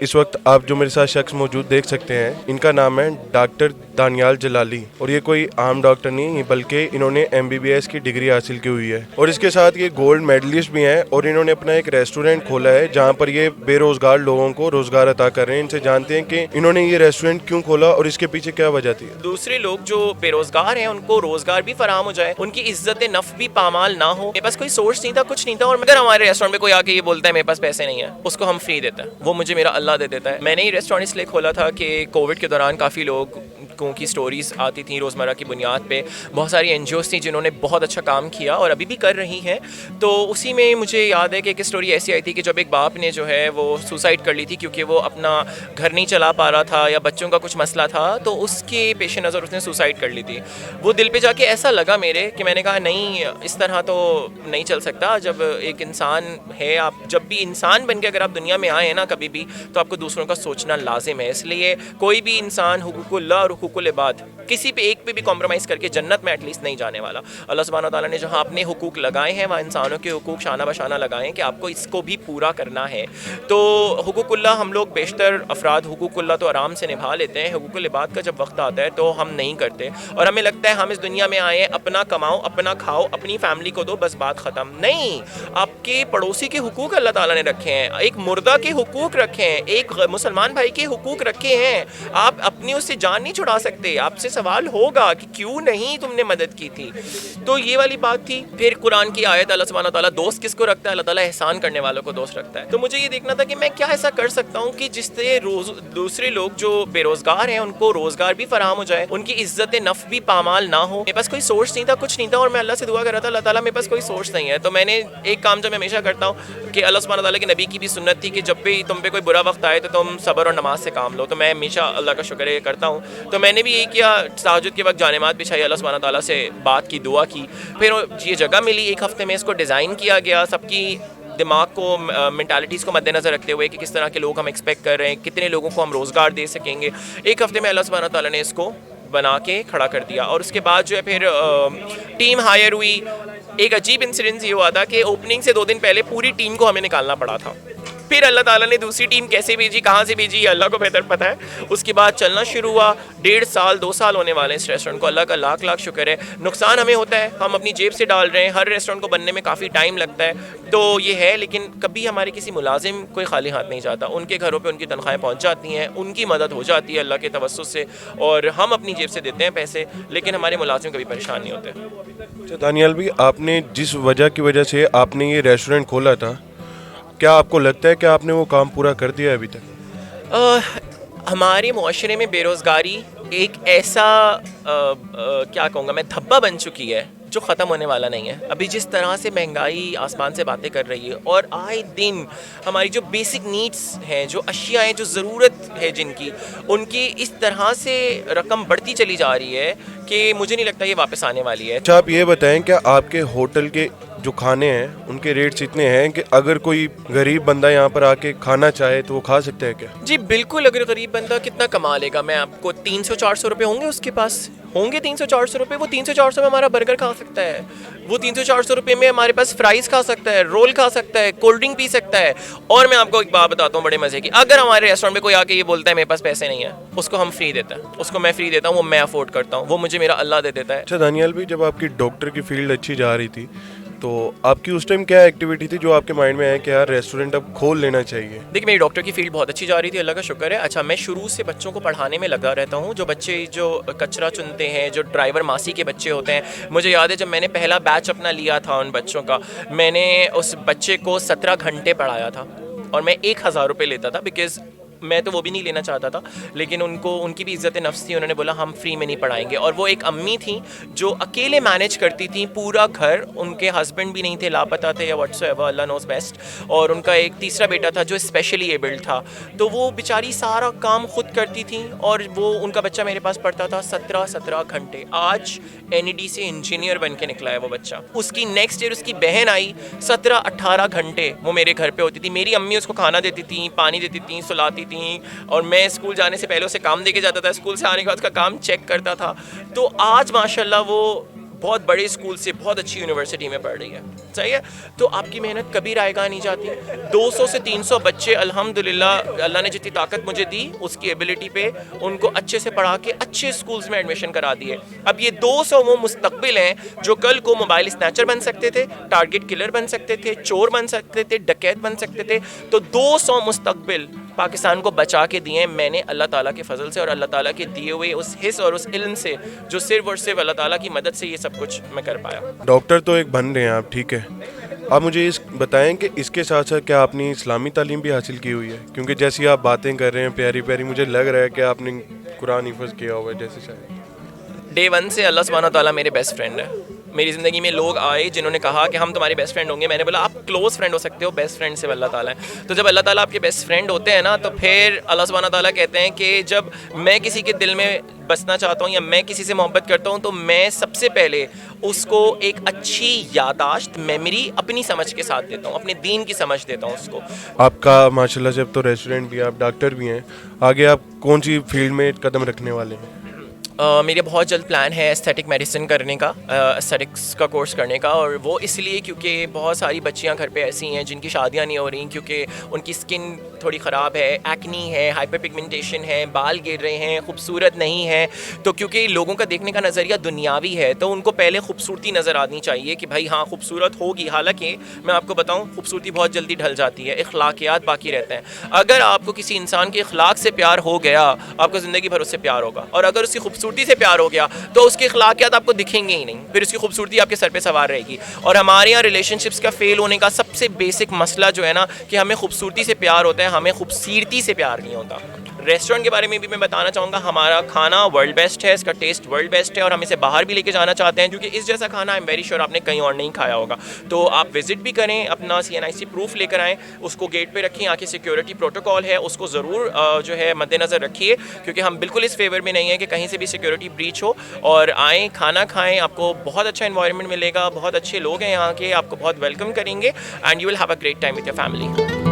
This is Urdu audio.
اس وقت آپ جو میرے ساتھ شخص موجود دیکھ سکتے ہیں، ان کا نام ہے ڈاکٹر دانیال جلالی، اور یہ کوئی عام ڈاکٹر نہیں بلکہ انہوں نے MBBS کی ڈگری حاصل کی ہوئی ہے، اور اس کے ساتھ یہ گولڈ میڈلسٹ بھی ہیں، اور انہوں نے اپنا ایک ریسٹورینٹ کھولا ہے جہاں پر یہ بے روزگار لوگوں کو روزگار عطا کر رہے ہیں۔ ان سے جانتے ہیں کہ انہوں نے یہ ریسٹورینٹ کیوں کھولا اور اس کے پیچھے کیا وجہ تھی۔ دوسرے لوگ جو بے روزگار ہیں ان کو روزگار بھی فراہم ہو جائے، ان کی عزت نفس بھی پامال نہ ہو۔ میرے پاس کوئی سورس نہیں تھا، کچھ نہیں تھا، اور اگر ہمارے ریسٹورینٹ میں کوئی آ کے یہ بولتا ہے میرے پاس پیسے نہیں ہے، اس کو ہم فری دیتے ہیں، وہ مجھے میرا اللہ دے دیتا ہے۔ میں نے یہ ریسٹورینٹ اس لیے کھولا تھا کہ کووڈ کے دوران کافی لوگوں کی سٹوریز آتی تھیں روزمرہ کی بنیاد پہ، بہت ساری NGOs تھیں جنہوں نے بہت اچھا کام کیا اور ابھی بھی کر رہی ہیں۔ تو اسی میں مجھے یاد ہے کہ ایک اسٹوری ایسی آئی تھی کہ جب ایک باپ نے جو ہے وہ سوسائڈ کر لی تھی کیونکہ وہ اپنا گھر نہیں چلا پا رہا تھا یا بچوں کا کچھ مسئلہ تھا، تو اس کے پیش نظر اس نے سوسائڈ کر لی تھی۔ وہ دل پہ جا کے ایسا لگا میرے کہ میں نے کہا نہیں، اس طرح تو نہیں چل سکتا۔ جب ایک انسان ہے، آپ جب بھی انسان بن کے اگر آپ دنیا میں آئے ہیں نا کبھی بھی، تو آپ کو دوسروں کا سوچنا لازم ہے۔ اس لیے کوئی بھی انسان حقوق اللہ اور حقوق العباد کسی پہ ایک پہ بھی کمپرومائز کر کے جنت میں ایٹ لیسٹ نہیں جانے والا۔ اللہ سبحانہ تعالیٰ نے جہاں اپنے حقوق لگائے ہیں وہاں انسانوں کے حقوق شانہ بشانہ لگائے ہیں کہ آپ کو اس کو بھی پورا کرنا ہے۔ تو حقوق اللہ ہم لوگ بیشتر افراد حقوق اللہ تو آرام سے نبھا لیتے ہیں، حقوق العباد کا جب وقت آتا ہے تو ہم نہیں کرتے، اور ہمیں لگتا ہے ہم اس دنیا میں آئے ہیں اپنا کماؤ، اپنا کھاؤ، اپنی فیملی کو دو، بس بات ختم۔ نہیں، آپ کے پڑوسی کے حقوق اللہ تعالیٰ نے رکھے ہیں، ایک مردہ کے حقوق رکھے ہیں، ایک مسلمان بھائی کے حقوق رکھے ہیں۔ آپ اپنی اس سے جان نہیں چھڑا سکتے، آپ سے سوال ہوگا کہ کیوں نہیں تم نے مدد کی تھی۔ تو یہ والی بات تھی۔ پھر قرآن کی آیت، اللہ سبحانہ تعالیٰ دوست کس کو رکھتا ہے؟ اللہ تعالیٰ احسان کرنے والوں کو دوست رکھتا ہے۔ تو مجھے یہ دیکھنا تھا کہ میں کیا ایسا کر سکتا ہوں کہ جس سے دوسرے لوگ جو بے روزگار ہیں ان کو روزگار بھی فراہم ہو جائے، ان کی عزت نفس بھی پامال نہ ہو۔ میرے پاس کوئی سورس نہیں تھا، کچھ نہیں تھا، اور میں اللہ سے دعا کر رہا تھا، اللہ تعالیٰ میرے پاس کوئی سورس نہیں ہے۔ تو میں نے ایک کام جو میں ہمیشہ کرتا ہوں کہ اللہ سبحانہ تعالیٰ کے نبی کی بھی سنت تھی کہ جب بھی تم پہ کوئی برا وقت آئے تو تم صبر اور نماز سے کام لو۔ تو میں ہمیشہ اللہ کا شکر کرتا ہوں۔ تو میں نے بھی یہی کیا، تہجد کے وقت جانماز بچھائی، اللہ سبحانہ تعالیٰ سے بات کی، دعا کی، پھر یہ جگہ ملی، ایک ہفتے میں اس کو ڈیزائن کیا گیا، سب کی دماغ کو، مینٹالٹیز کو مد نظر رکھتے ہوئے کہ کس طرح کے لوگ ہم ایکسپیکٹ کر رہے ہیں، کتنے لوگوں کو ہم روزگار دے سکیں گے۔ ایک ہفتے میں اللہ سبحانہ تعالیٰ نے اس کو بنا کے کھڑا کر دیا، اور اس کے بعد جو ہے پھر ٹیم ہائر ہوئی۔ ایک عجیب انسیڈنس یہ ہوا تھا کہ اوپننگ سے 2 دن پہلے پوری ٹیم کو ہمیں نکالنا پڑا تھا، پھر اللہ تعالیٰ نے دوسری ٹیم کیسے بھیجی، کہاں سے بھیجی، یہ اللہ کو بہتر پتہ ہے۔ اس کے بعد چلنا شروع ہوا، 1.5 سال 2 سال ہونے والے ہیں اس ریسٹورینٹ کو۔ اللہ کا لاکھ لاکھ شکر ہے۔ نقصان ہمیں ہوتا ہے، ہم اپنی جیب سے ڈال رہے ہیں، ہر ریسٹورینٹ کو بننے میں کافی ٹائم لگتا ہے، تو یہ ہے، لیکن کبھی ہمارے کسی ملازم کوئی خالی ہاتھ نہیں جاتا، ان کے گھروں پہ ان کی تنخواہیں پہنچ جاتی ہیں، ان کی مدد ہو جاتی ہے اللہ کے توسط سے، اور ہم اپنی جیب سے دیتے ہیں پیسے، لیکن ہمارے ملازم کبھی پریشان نہیں ہوتے۔ اچھا دانیال بھی، آپ نے جس وجہ کی وجہ سے آپ نے یہ ریسٹورینٹ کھولا تھا، کیا آپ کو لگتا ہے کہ آپ نے وہ کام پورا کر دیا ہے ابھی تک؟ ہمارے معاشرے میں بے روزگاری ایک ایسا کیا کہوں گا میں، دھبا بن چکی ہے جو ختم ہونے والا نہیں ہے۔ ابھی جس طرح سے مہنگائی آسمان سے باتیں کر رہی ہے، اور آئے دن ہماری جو بیسک نیڈس ہیں، جو اشیاء ہیں، جو ضرورت ہے جن کی، ان کی اس طرح سے رقم بڑھتی چلی جا رہی ہے کہ مجھے نہیں لگتا یہ واپس آنے والی ہے۔ اچھا آپ یہ بتائیں کہ آپ کے ہوٹل کے جو کھانے ہیں ان کے ریٹس اتنے ہیں کہ اگر کوئی غریب بندہ یہاں پر آ کے کھانا چاہے تو وہ کھا سکتا ہے کیا؟ جی بالکل، اگر غریب بندہ کتنا کما لے گا، میں آپ کو 300-400 روپے ہوں گے اس کے پاس، ہوں گے 300-400 روپے، وہ 300-400 میں ہمارا برگر کھا سکتا ہے، وہ 300-400 روپے میں ہمارے پاس فرائز کھا سکتا ہے، رول کھا سکتا ہے، کولڈ ڈرنک پی سکتا ہے۔ اور میں آپ کو ایک بات بتاتا ہوں بڑے مزے کی، اگر ہمارے ریسٹورینٹ میں کوئی آ کے یہ بولتا ہے میرے پاس پیسے نہیں ہیں، اس کو ہم فری دیتے ہیں، اس کو میں فری دیتا ہوں، وہ میں افورڈ کرتا ہوں، وہ مجھے میرا اللہ دے دیتا ہے۔ اچھا دانیال بھی، جب آپ کی ڈاکٹر کی فیلڈ اچھی جا رہی تھی تو آپ کی اس ٹائم کیا ایکٹیویٹی تھی جو آپ کے مائنڈ میں ہے کہ یار ریسٹورینٹ اب کھول لینا چاہیے؟ دیکھیں میری ڈاکٹر کی فیلڈ بہت اچھی جا رہی تھی، اللہ کا شکر ہے۔ اچھا میں شروع سے بچوں کو پڑھانے میں لگا رہتا ہوں، جو بچے جو کچرا چنتے ہیں، جو ڈرائیور ماسی کے بچے ہوتے ہیں، مجھے یاد ہے جب میں نے پہلا بیچ اپنا لیا تھا ان بچوں کا، میں نے اس بچے کو 17 گھنٹے پڑھایا تھا، اور میں 1000 روپے لیتا تھا، بیکاز میں تو وہ بھی نہیں لینا چاہتا تھا، لیکن ان کی بھی عزت نفس تھی، انہوں نے بولا ہم فری میں نہیں پڑھائیں گے۔ اور وہ ایک امی تھیں جو اکیلے مینیج کرتی تھیں پورا گھر، ان کے ہسبینڈ بھی نہیں تھے، لاپتہ تھے یا واٹس ایور، اللہ نوز بیسٹ، اور ان کا ایک تیسرا بیٹا تھا جو اسپیشلی ایبلڈ تھا، تو وہ بیچاری سارا کام خود کرتی تھیں، اور وہ ان کا بچہ میرے پاس پڑھتا تھا 17 گھنٹے۔ آج NED سے انجینئر بن کے نکلا ہے وہ بچہ۔ اس کی نیکسٹ ایئر اس کی بہن آئی، 17-18 گھنٹے وہ میرے گھر پہ ہوتی تھی، میری امی اس کو کھانا دیتی تھیں، پانی دیتی تھیں، سلاتی تھیں، اور میں اسکول جانے سے پہلے اسے کام دے کے جاتا تھا، اسکول سے آنے کے بعد اس کا کام چیک کرتا تھا۔ تو آج ماشاءاللہ وہ بہت بڑے اسکول سے بہت اچھی یونیورسٹی میں پڑھ رہی ہے, صحیح ہے. تو آپ کی محنت کبھی رائے گاہ نہیں جاتی. 200 سے 300 بچے الحمدللہ اللہ نے جتنی طاقت مجھے دی اس کی ایبلٹی پہ ان کو اچھے سے پڑھا کے اچھے اسکولز میں ایڈمیشن کرا دیے. اب یہ 200 وہ مستقبل ہیں جو کل کو موبائل اسنیچر بن سکتے تھے, ٹارگٹ کلر بن سکتے تھے, چور بن سکتے تھے, ڈکیت بن سکتے تھے. تو 200 مستقبل پاکستان کو بچا کے دیے میں نے اللہ تعالیٰ کے فضل سے اور اللہ تعالیٰ کے دیے ہوئے اس حص اور اس علم سے جو صرف اور صرف اللہ تعالیٰ کی مدد سے یہ سب کچھ میں کر پایا. ڈاکٹر تو ایک بن رہے ہیں آپ, ٹھیک ہے, آپ مجھے اس بتائیں کہ اس کے ساتھ ساتھ کیا آپ نے اسلامی تعلیم بھی حاصل کی ہوئی ہے؟ کیونکہ جیسی آپ باتیں کر رہے ہیں پیاری پیاری, مجھے لگ رہا ہے کہ آپ نے قرآن حفظ کیا ہوا ہے جیسے شاید. ڈے ون سے اللہ سبحانہ تعالیٰ میرے بیسٹ فرینڈ ہے. میری زندگی میں لوگ آئے جنہوں نے کہا کہ ہم تمہارے بیسٹ فرینڈ ہوں گے. میں نے بولا آپ کلوز فرینڈ ہو سکتے ہو, بیسٹ فرینڈ سے اللہ تعالیٰ ہے. تو جب اللہ تعالیٰ آپ کے بیسٹ فرینڈ ہوتے ہیں نا تو پھر اللہ سبحانہ تعالیٰ کہتے ہیں کہ جب میں کسی کے دل میں بسنا چاہتا ہوں یا میں کسی سے محبت کرتا ہوں تو میں سب سے پہلے اس کو ایک اچھی یاداشت میموری اپنی سمجھ کے ساتھ دیتا ہوں, اپنے دین کی سمجھ دیتا ہوں اس کو. آپ کا ماشاء اللہ سے اب تو ریسٹورینٹ بھی ہے, آپ ڈاکٹر بھی ہیں, آگے آپ کون سی فیلڈ میں قدم رکھنے والے ہیں؟ میرے بہت جلد پلان ہے ایستھیٹک میڈیسن کرنے کا, ایستھیٹکس کا کورس کرنے کا. اور وہ اس لیے کیونکہ بہت ساری بچیاں گھر پہ ایسی ہیں جن کی شادیاں نہیں ہو رہی کیونکہ ان کی اسکن تھوڑی خراب ہے, ایکنی ہے, ہائپر پگمنٹیشن ہے, بال گر رہے ہیں, خوبصورت نہیں ہے. تو کیونکہ لوگوں کا دیکھنے کا نظریہ دنیاوی ہے تو ان کو پہلے خوبصورتی نظر آنی چاہیے کہ بھائی ہاں خوبصورت ہوگی. حالانکہ میں آپ کو بتاؤں خوبصورتی بہت جلدی ڈھل جاتی ہے, اخلاقیات باقی رہتے ہیں. اگر آپ کو کسی انسان کے اخلاق سے پیار ہو گیا آپ کو زندگی بھر اس سے پیار ہوگا, اور اگر اس کی خوبصورتی سے پیار ہو گیا تو اس کی اخلاقیات آپ کو دکھیں گے ہی نہیں, پھر اس کی خوبصورتی آپ کے سر پہ سوار رہے گی. اور ہمارے یہاں ریلیشن شپس کا فیل ہونے کا سب سے بیسک مسئلہ جو ہے نا کہ ہمیں خوبصورتی سے پیار ہوتا ہے, ہمیں خوبصورتی سے پیار نہیں ہوتا. ریسٹورینٹ کے بارے میں بھی میں بتانا چاہوں گا, ہمارا کھانا ورلڈ بیسٹ ہے, اس کا ٹیسٹ ورلڈ بیسٹ ہے اور ہم اسے باہر بھی لے کے جانا چاہتے ہیں کیونکہ اس جیسا کھانا آئی ایم ویری شیور آپ نے کہیں اور نہیں کھایا ہوگا. تو آپ وزٹ بھی کریں, اپنا CNIC پروف لے کر آئیں, اس کو گیٹ پہ رکھیں, آ کے سیکیورٹی پروٹوکول ہے اس کو ضرور جو ہے مد نظر رکھیے کیونکہ ہم بالکل اس فیور میں نہیں ہیں کہ کہیں سے بھی سیکیورٹی بریچ ہو. اور آئیں, کھانا کھائیں, آپ کو بہت اچھا انوائرمنٹ ملے گا, بہت اچھے لوگ ہیں یہاں کے, آپ کو بہت ویلکم کریں گے and you will have a great time with your family.